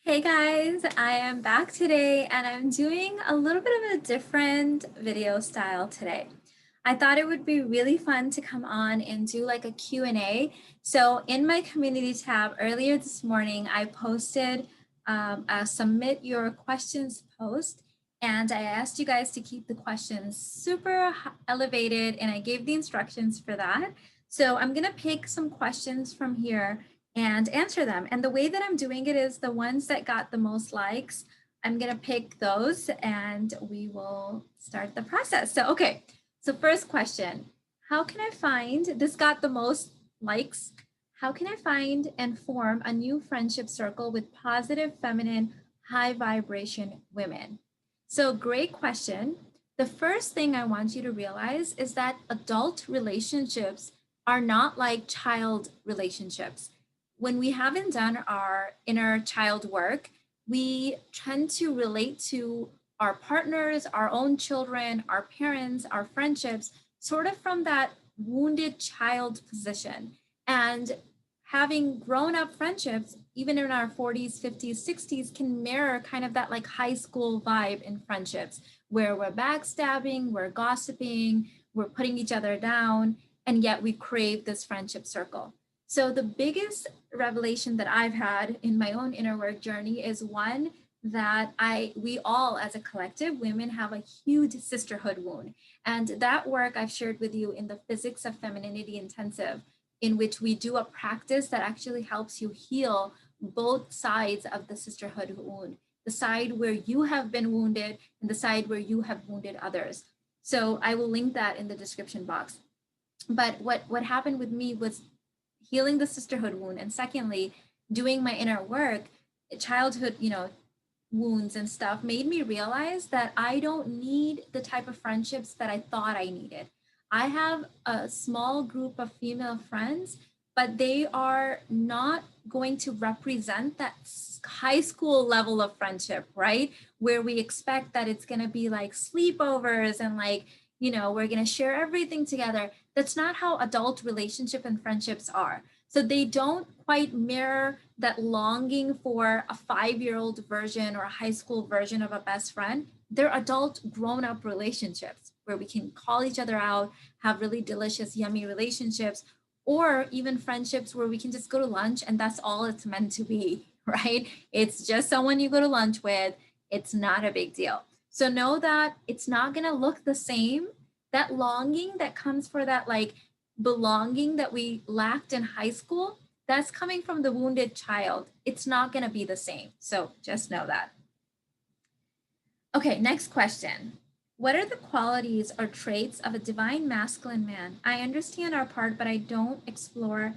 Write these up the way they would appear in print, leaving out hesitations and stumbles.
Hey guys, I am back today and I'm doing a little bit of a different video style today. I thought it would be really fun to come on and do like a Q&A. So in my community tab earlier this morning, I posted a submit your questions post, and I asked you guys to keep the questions super elevated, and I gave the instructions for that. So I'm gonna pick some questions from here and answer them. And the way that I'm doing it is the ones that got the most likes, I'm gonna pick those and we will start the process. So, okay, so first question, how can I find, this got the most likes, how can I find and form a new friendship circle with positive, feminine, high vibration women? So great question. The first thing I want you to realize is that adult relationships are not like child relationships. When we haven't done our inner child work, we tend to relate to our partners, our own children, our parents, our friendships, sort of from that wounded child position. And having grown up friendships, even in our 40s, 50s, 60s, can mirror kind of that like high school vibe in friendships where we're backstabbing, we're gossiping, we're putting each other down, and yet we crave this friendship circle. So the biggest revelation that I've had in my own inner work journey is one that we all as a collective women have a huge sisterhood wound. And that work I've shared with you in the Physics of Femininity Intensive, in which we do a practice that actually helps you heal both sides of the sisterhood wound, the side where you have been wounded and the side where you have wounded others. So I will link that in the description box. But what happened with me was healing the sisterhood wound, and secondly, doing my inner work, childhood, wounds and stuff made me realize that I don't need the type of friendships that I thought I needed. I have a small group of female friends, but they are not going to represent that high school level of friendship, right? Where we expect that it's going to be like sleepovers and like, we're going to share everything together. That's not how adult relationship and friendships are. So they don't quite mirror that longing for a 5-year-old version or a high school version of a best friend. They're adult grown-up relationships where we can call each other out, have really delicious, yummy relationships, or even friendships where we can just go to lunch and that's all it's meant to be, right? It's just someone you go to lunch with. It's not a big deal. So know that it's not going to look the same. That longing that comes for that like belonging that we lacked in high school, that's coming from the wounded child. It's not going to be the same. So just know that. Okay, next question. What are the qualities or traits of a divine masculine man? I understand our part, but I don't explore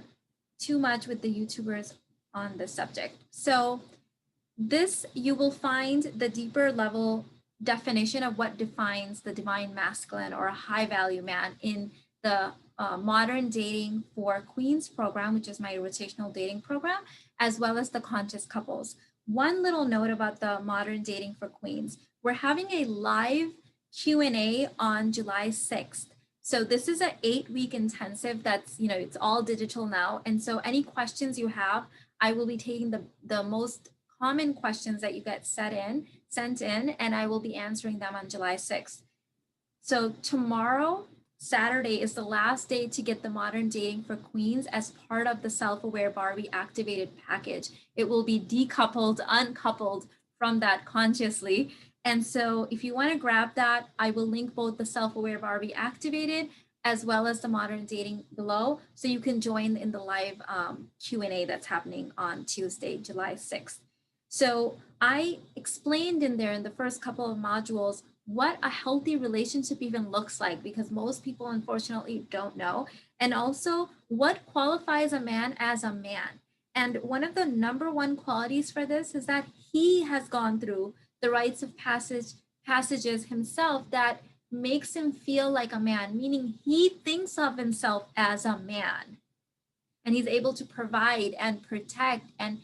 too much with the YouTubers on this subject. So this, you will find the deeper level definition of what defines the divine masculine or a high value man in the Modern Dating for Queens program, which is my rotational dating program, as well as the Conscious Couples. One little note about the Modern Dating for Queens. We're having a live Q&A on July 6th. So this is an 8-week intensive that's, it's all digital now. And so any questions you have, I will be taking the most common questions that you get sent in, and I will be answering them on July 6th. So tomorrow, Saturday, is the last day to get the Modern Dating for Queens as part of the Self-Aware Barbie Activated package. It will be decoupled, uncoupled from that consciously. And so if you want to grab that, I will link both the Self-Aware Barbie Activated as well as the Modern Dating below, so you can join in the live Q&A that's happening on Tuesday, July 6th. So I explained in there in the first couple of modules what a healthy relationship even looks like, because most people unfortunately don't know. And also what qualifies a man as a man. And one of the number one qualities for this is that he has gone through the rites of passages himself that makes him feel like a man, meaning he thinks of himself as a man. And he's able to provide and protect and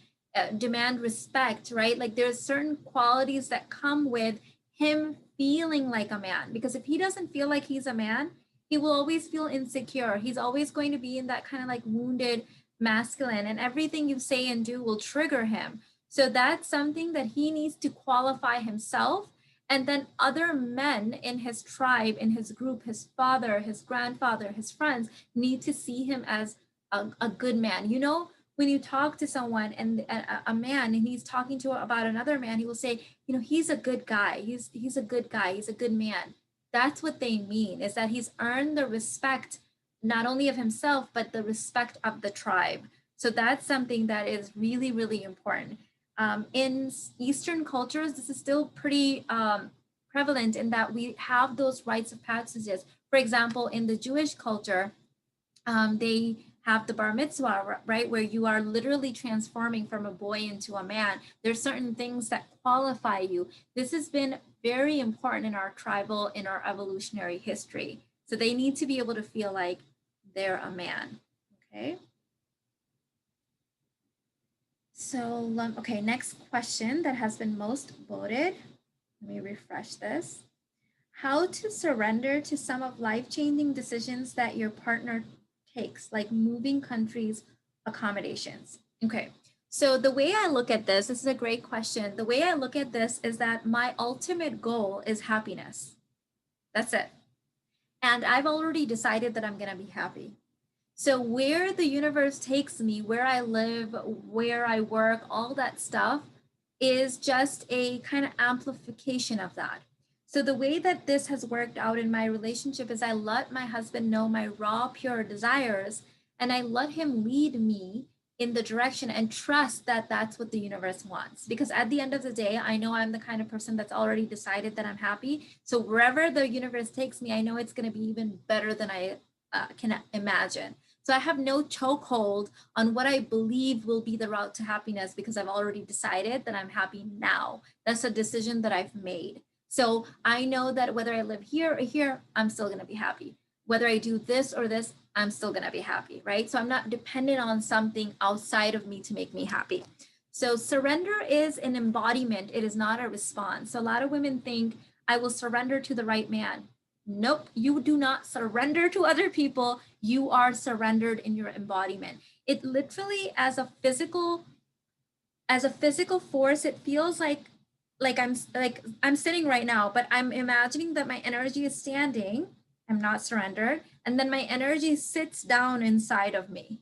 demand respect, right? Like there's certain qualities that come with him feeling like a man, because if he doesn't feel like he's a man, he will always feel insecure. He's always going to be in that kind of like wounded masculine, and everything you say and do will trigger him. So that's something that he needs to qualify himself. And then other men in his tribe, in his group, his father, his grandfather, his friends need to see him as a good man. You know, when you talk to someone and a man and he's talking to about another man, he will say, you know, he's a good guy. He's a good guy. He's a good man. That's what they mean, is that he's earned the respect not only of himself, but the respect of the tribe. So that's something that is really, really important. In Eastern cultures, this is still pretty prevalent in that we have those rites of passages. For example, in the Jewish culture, they have the bar mitzvah, right, where you are literally transforming from a boy into a man. There's certain things that qualify you. This has been very important in our tribal, in our evolutionary history. So they need to be able to feel like they're a man, okay? So, okay, next question that has been most voted. Let me refresh this. How to surrender to some of life-changing decisions that your partner takes, like moving countries, accommodations. Okay, so the way I look at this is a great question. The way I look at this is that my ultimate goal is happiness. That's it. And I've already decided that I'm going to be happy. So where the universe takes me, where I live, where I work, all that stuff is just a kind of amplification of that. So the way that this has worked out in my relationship is I let my husband know my raw, pure desires, and I let him lead me in the direction and trust that that's what the universe wants. Because at the end of the day, I know I'm the kind of person that's already decided that I'm happy. So wherever the universe takes me, I know it's going to be even better than I can imagine. So I have no chokehold on what I believe will be the route to happiness because I've already decided that I'm happy now. That's a decision that I've made. So I know that whether I live here or here, I'm still going to be happy. Whether I do this or this, I'm still going to be happy, right? So I'm not dependent on something outside of me to make me happy. So surrender is an embodiment. It is not a response. So a lot of women think, I will surrender to the right man. Nope, you do not surrender to other people. You are surrendered in your embodiment. It literally, as a physical force, it feels like I'm sitting right now, but I'm imagining that my energy is standing. I'm not surrendered, and then my energy sits down inside of me.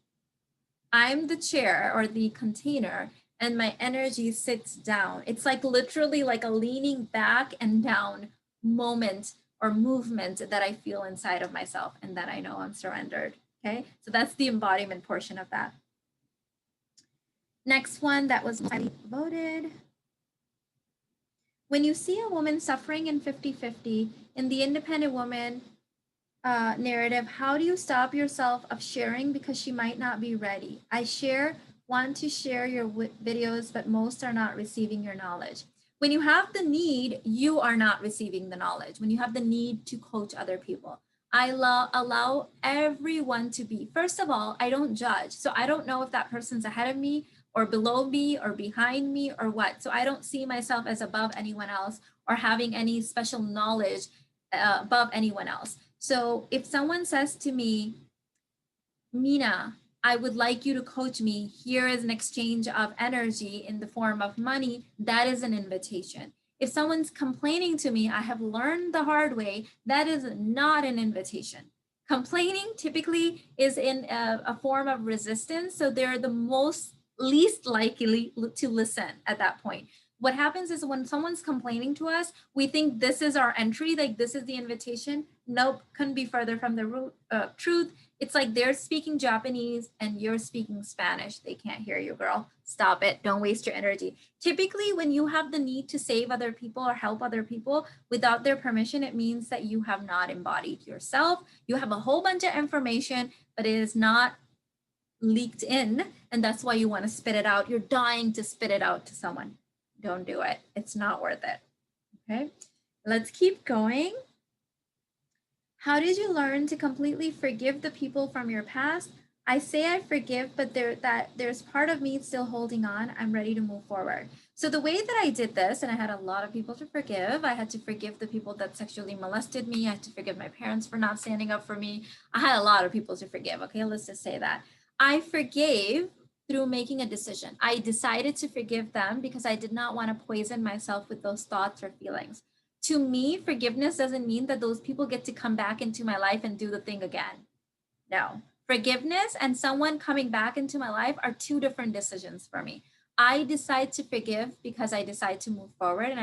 I'm the chair or the container, and my energy sits down. It's like literally like a leaning back and down moment or movement that I feel inside of myself, and that I know I'm surrendered. Okay, so that's the embodiment portion of that. Next one that was voted. When you see a woman suffering in 50-50 in the independent woman narrative, how do you stop yourself of sharing because she might not be ready? I want to share your videos, but most are not receiving your knowledge. When you have the need, you are not receiving the knowledge. When you have the need to coach other people, I allow everyone to be. First of all, I don't judge. So I don't know if that person's ahead of me or below me or behind me or what. So I don't see myself as above anyone else or having any special knowledge above anyone else. So if someone says to me, Mina, I would like you to coach me. Here is an exchange of energy in the form of money. That is an invitation. If someone's complaining to me, I have learned the hard way, that is not an invitation. Complaining typically is in a form of resistance. So they're the least likely to listen at that point. What happens is when someone's complaining to us, we think this is our entry, like this is the invitation. Nope, couldn't be further from the truth. It's like they're speaking Japanese and you're speaking Spanish. They can't hear you, girl. Stop it. Don't waste your energy. Typically, when you have the need to save other people or help other people without their permission, it means that you have not embodied yourself. You have a whole bunch of information, but it is not leaked in, and that's why you want to spit it out. You're dying to spit it out to someone. Don't do it. It's not worth it. Okay, let's keep going. How did you learn to completely forgive the people from your past? I say I forgive, but there's part of me still holding on. I'm ready to move forward. So the way that I did this, and I had a lot of people to forgive. I had to forgive the people that sexually molested me. I had to forgive my parents for not standing up for me. I had a lot of people to forgive. Okay, let's just say that. I forgave through making a decision. I decided to forgive them because I did not want to poison myself with those thoughts or feelings. To me, forgiveness doesn't mean that those people get to come back into my life and do the thing again. No. Forgiveness and someone coming back into my life are two different decisions for me. I decide to forgive because I decide to move forward and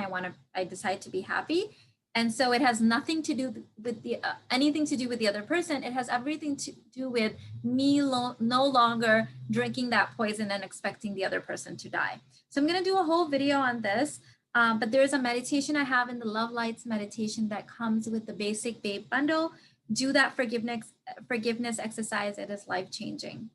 I decide to be happy. And so it has nothing to do with anything to do with the other person. It has everything to do with me no longer drinking that poison and expecting the other person to die. So I'm going to do a whole video on this. But there's a meditation I have in the Love Lights meditation that comes with the basic babe bundle. Do that forgiveness exercise. It is life-changing.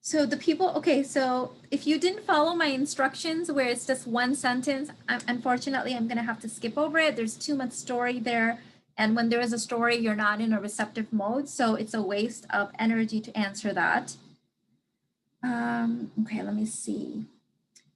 So the people, okay, so if you didn't follow my instructions where it's just one sentence, unfortunately, I'm going to have to skip over it. There's too much story there. And when there is a story, you're not in a receptive mode. So it's a waste of energy to answer that. Okay, let me see.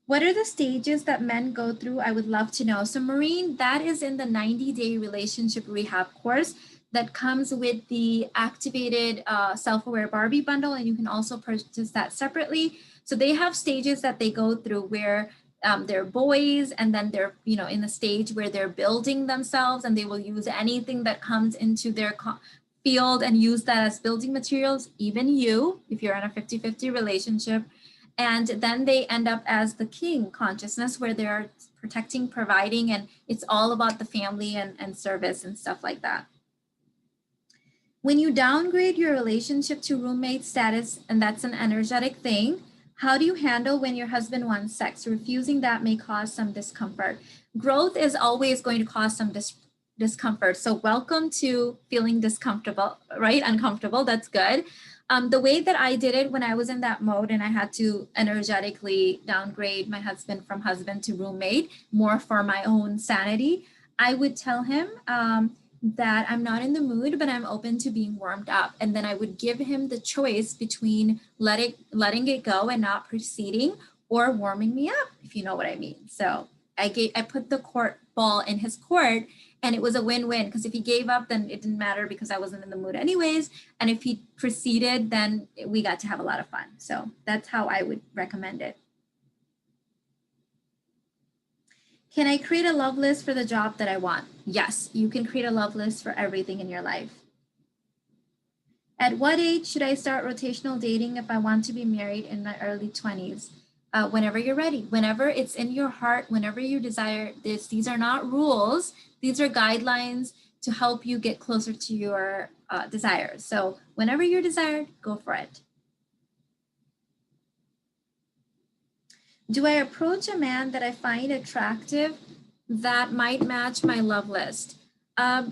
What are the stages that men go through? I would love to know. So Maureen, that is in the 90-day relationship rehab course that comes with the activated self-aware Barbie bundle, and you can also purchase that separately. So they have stages that they go through where they're boys, and then they're in the stage where they're building themselves, and they will use anything that comes into their field and use that as building materials, even you, if you're in a 50-50 relationship. And then they end up as the king consciousness where they're protecting, providing, and it's all about the family and service and stuff like that. When you downgrade your relationship to roommate status, and that's an energetic thing, how do you handle when your husband wants sex? Refusing that may cause some discomfort. Growth is always going to cause some discomfort. So welcome to feeling discomfortable, right? Uncomfortable, that's good. The way that I did it when I was in that mode and I had to energetically downgrade my husband from husband to roommate, more for my own sanity, I would tell him that I'm not in the mood, but I'm open to being warmed up. And then I would give him the choice between letting it go and not proceeding or warming me up, if you know what I mean. So I put the ball in his court, and it was a win-win, because if he gave up, then it didn't matter because I wasn't in the mood anyways. And if he proceeded, then we got to have a lot of fun. So that's how I would recommend it. Can I create a love list for the job that I want? Yes, you can create a love list for everything in your life. At what age should I start rotational dating if I want to be married in my early 20s? Whenever you're ready, whenever it's in your heart, whenever you desire this. These are not rules. These are guidelines to help you get closer to your desires. So whenever you're desired, go for it. Do I approach a man that I find attractive that might match my love list?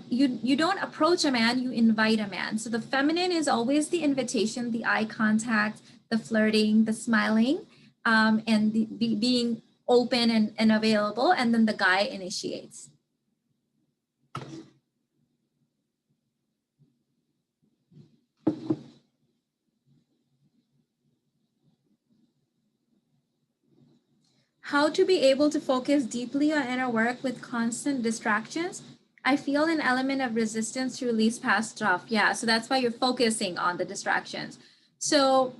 You don't approach a man, you invite a man. So the feminine is always the invitation, the eye contact, the flirting, the smiling, and the being open and available, and then the guy initiates. How to be able to focus deeply on inner work with constant distractions? I feel an element of resistance to release past stuff. Yeah, so that's why you're focusing on the distractions. So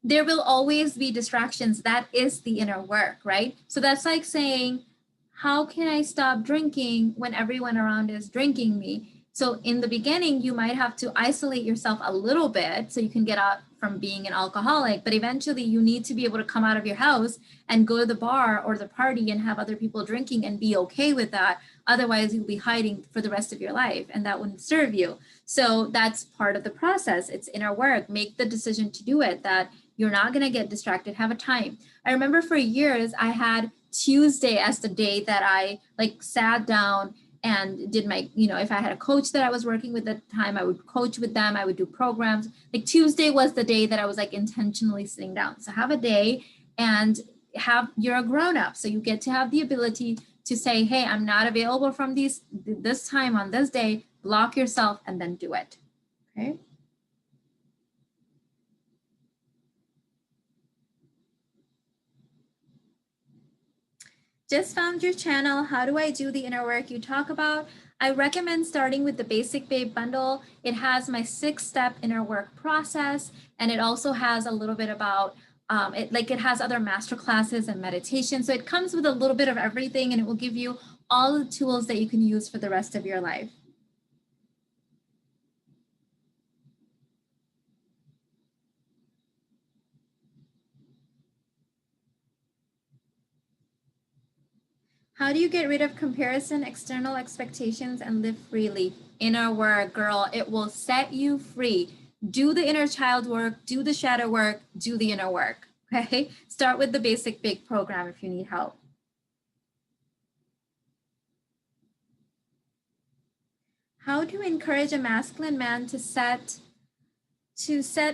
there will always be distractions. That is the inner work, right? So that's like saying, how can I stop drinking when everyone around is drinking me? So in the beginning, you might have to isolate yourself a little bit so you can get out from being an alcoholic, but eventually you need to be able to come out of your house and go to the bar or the party and have other people drinking and be okay with that. Otherwise, you'll be hiding for the rest of your life, and that wouldn't serve you. So that's part of the process. It's inner work. Make the decision to do it, that you're not going to get distracted. Have a time. I remember for years, I had Tuesday as the day that I sat down and did my, if I had a coach that I was working with at the time, I would coach with them, I would do programs. Like Tuesday was the day that I was intentionally sitting down. So have a day and you're a grown-up. So you get to have the ability to say, hey, I'm not available from this time on this day, block yourself and then do it, okay? Just found your channel. How do I do the inner work you talk about? I recommend starting with the Basic Babe bundle. It has my 6-step inner work process, and it also has a little bit about it has other master classes and meditation. So it comes with a little bit of everything, and it will give you all the tools that you can use for the rest of your life. How do you get rid of comparison, external expectations, and live freely? Inner work, girl. It will set you free. Do the inner child work, do the shadow work, do the inner work. Okay? Start with the Basic Big program if you need help. How to encourage a masculine man to set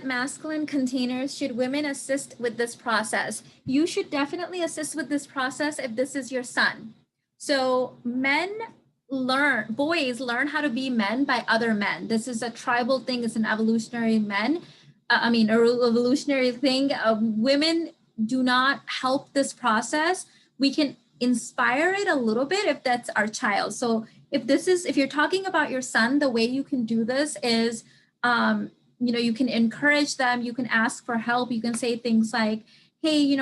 masculine containers? Should women assist with this process? You should definitely assist with this process if this is your son. So boys learn how to be men by other men. This is a tribal thing. It's an evolutionary evolutionary thing. Women do not help this process. We can inspire it a little bit if that's our child. So if you're talking about your son, the way you can do this is, you can encourage them, you can ask for help, you can say things like, hey,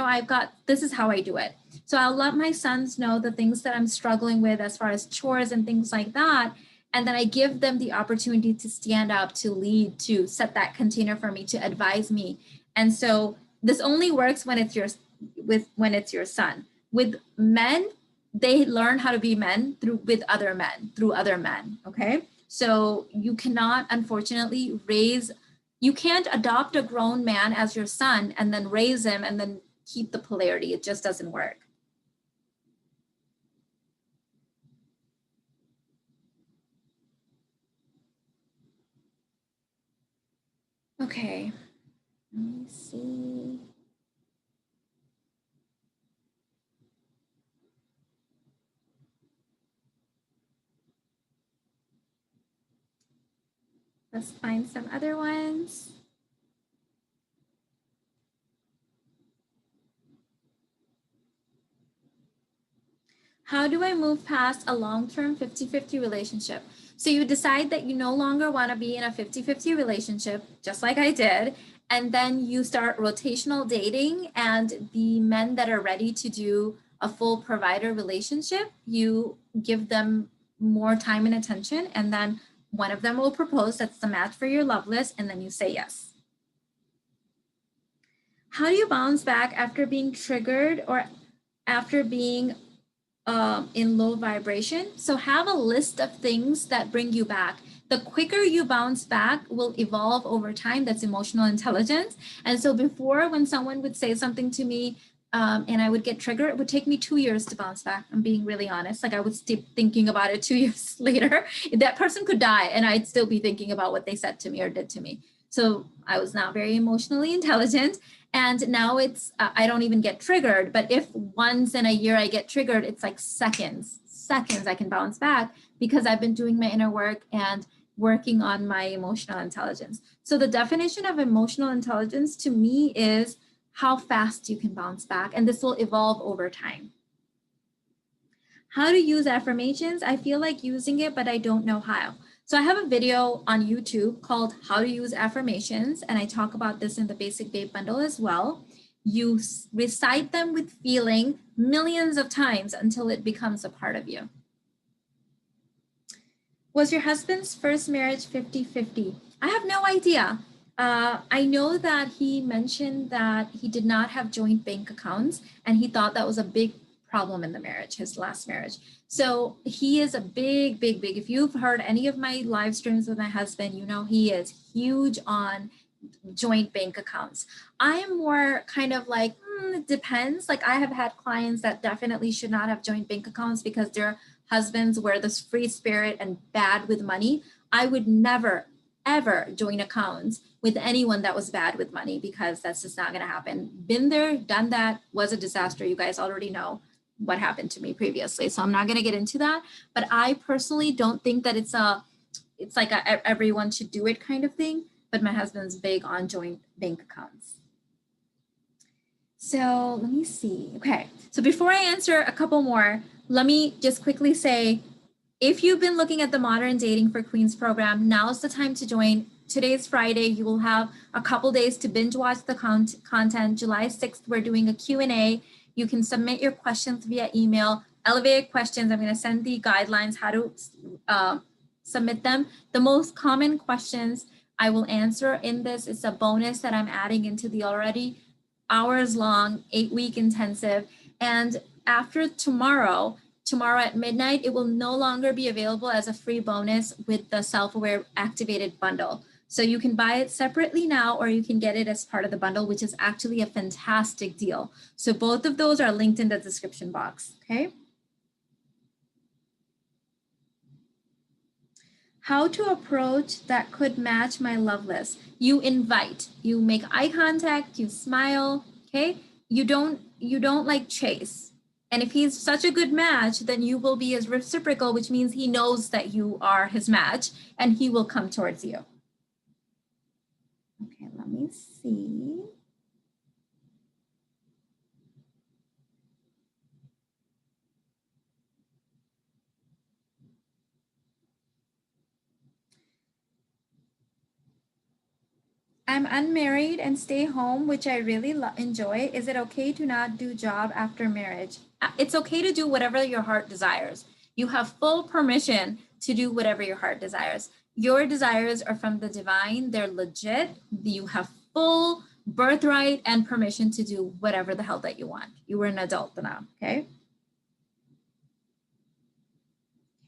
this is how I do it. So I'll let my sons know the things that I'm struggling with as far as chores and things like that. And then I give them the opportunity to stand up, to lead, to set that container for me, to advise me. And so this only works when it's your son. With men, they learn how to be men through other men, okay? So you cannot, unfortunately, you can't adopt a grown man as your son and then raise him and then keep the polarity. It just doesn't work. Okay, let me see. Let's find some other ones. How do I move past a long-term 50-50 relationship? So you decide that you no longer want to be in a 50-50 relationship, just like I did, and then you start rotational dating, and the men that are ready to do a full provider relationship, you give them more time and attention, and then one of them will propose. That's the match for your love list, and then you say yes. How do you bounce back after being triggered or after being in low vibration? So have a list of things that bring you back. The quicker you bounce back will evolve over time. That's emotional intelligence. And so before, when someone would say something to me and I would get triggered, it would take me 2 years to bounce back. I'm being really honest. Like I would keep thinking about it 2 years later. That person could die and I'd still be thinking about what they said to me or did to me. So I was not very emotionally intelligent. And now I don't even get triggered, but if once in a year I get triggered, it's like seconds I can bounce back because I've been doing my inner work and working on my emotional intelligence. So the definition of emotional intelligence to me is how fast you can bounce back, and this will evolve over time. How to use affirmations? I feel like using it, but I don't know how. So I have a video on YouTube called How to Use Affirmations, and I talk about this in the Basic Babe bundle as well. You recite them with feeling millions of times until it becomes a part of you. Was your husband's first marriage 50-50? I have no idea. I know that he mentioned that he did not have joint bank accounts, and he thought that was a big problem in the marriage, his last marriage. So he is a big, if you've heard any of my live streams with my husband, you know he is huge on joint bank accounts. I am more kind of like, it depends. Like I have had clients that definitely should not have joint bank accounts because their husbands were this free spirit and bad with money. I would never, ever join accounts with anyone that was bad with money because that's just not going to happen. Been there, done that, was a disaster. You guys already know what happened to me previously. So I'm not going to get into that, but I personally don't think that it's like a everyone should do it kind of thing, but my husband's big on joint bank accounts. So let me see. Okay. So before I answer a couple more, let me just quickly say, If you've been looking at the Modern Dating for Queens program, now's the time to join. Today's Friday. You will have a couple days to binge watch the content. July 6th, we're doing a Q&A. You can submit your questions via email. Elevated questions, I'm going to send the guidelines how to submit them. The most common questions I will answer in this. It's a bonus that I'm adding into the already hours-long 8-week intensive. And after tomorrow at midnight, it will no longer be available as a free bonus with the self-aware activated bundle. So you can buy it separately now, or you can get it as part of the bundle, which is actually a fantastic deal. So both of those are linked in the description box, okay? How to approach that could match my love list. You invite, you make eye contact, you smile, okay? You don't like chase. And if he's such a good match, then you will be as reciprocal, which means he knows that you are his match and he will come towards you. Okay, let me see. I'm unmarried and stay home, which I really enjoy. Is it okay to not do job after marriage? It's okay to do whatever your heart desires. You have full permission to do whatever your heart desires. Your desires are from the divine. They're legit. You have full birthright and permission to do whatever the hell that you want. You were an adult now, okay?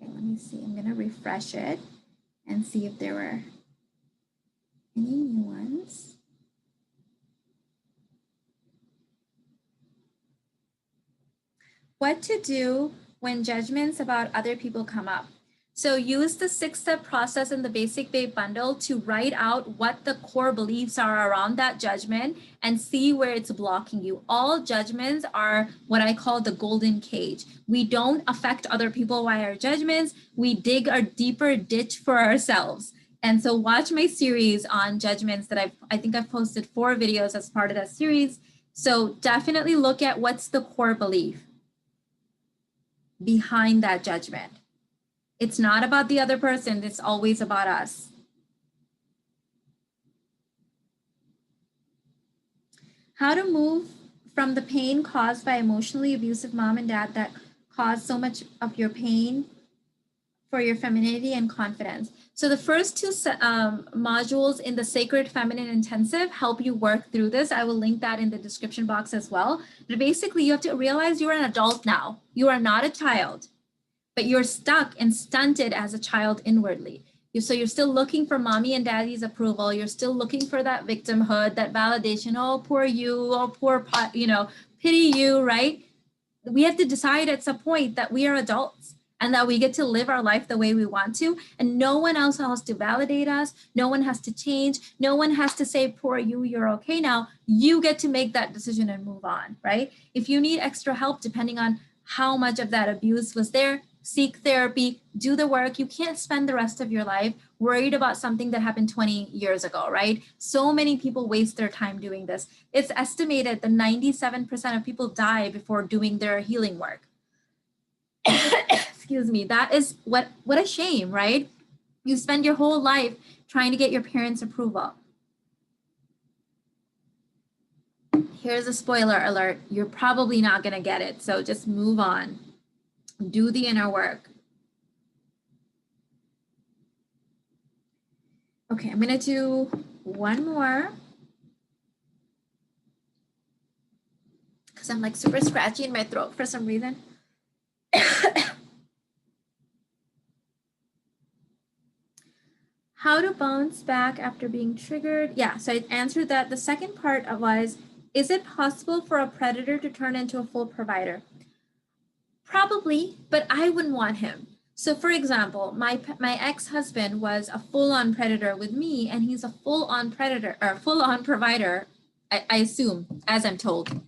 Okay, let me see. I'm going to refresh it and see if there were any new ones. What to do when judgments about other people come up. So use the 6-step process in the Basic Babe bundle to write out what the core beliefs are around that judgment and see where it's blocking you. All judgments are what I call the golden cage. We don't affect other people by our judgments. We dig a deeper ditch for ourselves. And so watch my series on judgments that I think I've posted 4 videos as part of that series. So definitely look at what's the core belief behind that judgment. It's not about the other person. It's always about us. How to move from the pain caused by emotionally abusive mom and dad that caused so much of your pain for your femininity and confidence. So the first 2 modules in the Sacred Feminine Intensive help you work through this. I will link that in the description box as well. But basically, you have to realize you're an adult now. You are not a child, but you're stuck and stunted as a child inwardly. So you're still looking for mommy and daddy's approval. You're still looking for that victimhood, that validation. Oh, poor you, oh, poor, pity you, right? We have to decide at some point that we are adults and that we get to live our life the way we want to. And no one else has to validate us. No one has to change. No one has to say, poor you, you're okay now. You get to make that decision and move on, right? If you need extra help, depending on how much of that abuse was there, seek therapy, do the work. You can't spend the rest of your life worried about something that happened 20 years ago, right? So many people waste their time doing this. It's estimated that 97% of people die before doing their healing work. Excuse me, that is what a shame, right? You spend your whole life trying to get your parents' approval. Here's a spoiler alert. You're probably not going to get it. So just move on. Do the inner work. Okay, I'm going to do one more because I'm like super scratchy in my throat for some reason. How to bounce back after being triggered. Yeah, so I answered that. The second part was, is it possible for a predator to turn into a full provider? Probably, but I wouldn't want him. So for example, my ex-husband was a full-on predator with me, and he's a full-on predator or full-on provider, I assume, as I'm told.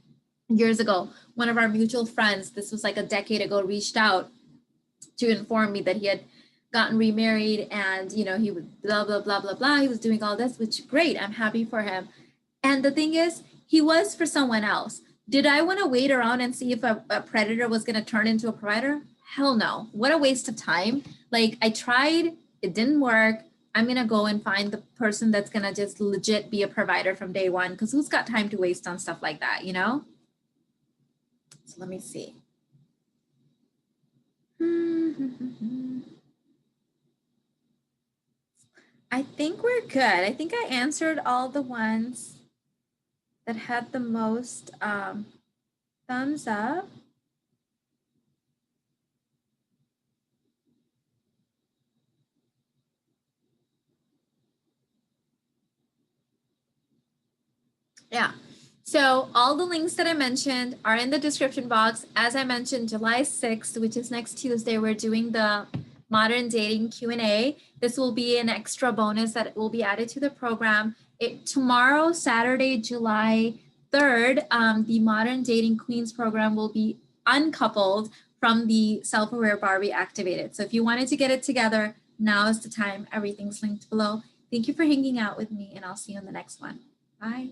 Years ago, one of our mutual friends, this was like a decade ago, reached out to inform me that he had gotten remarried and, you know, he would blah, blah, blah, blah, blah. He was doing all this, which great. I'm happy for him. And the thing is, he was for someone else. Did I want to wait around and see if a predator was going to turn into a provider? Hell no. What a waste of time. Like I tried, it didn't work. I'm going to go and find the person that's going to just legit be a provider from day one, because who's got time to waste on stuff like that, you know? So let me see. I think we're good. I think I answered all the ones that had the most thumbs up. Yeah. So all the links that I mentioned are in the description box. As I mentioned, July 6th, which is next Tuesday, we're doing the modern dating Q&A. This will be an extra bonus that will be added to the program. Tomorrow, Saturday, July 3rd, the Modern Dating Queens program will be uncoupled from the Self-Aware Barbie Activated. So if you wanted to get it together, now is the time. Everything's linked below. Thank you for hanging out with me, and I'll see you in the next one. Bye.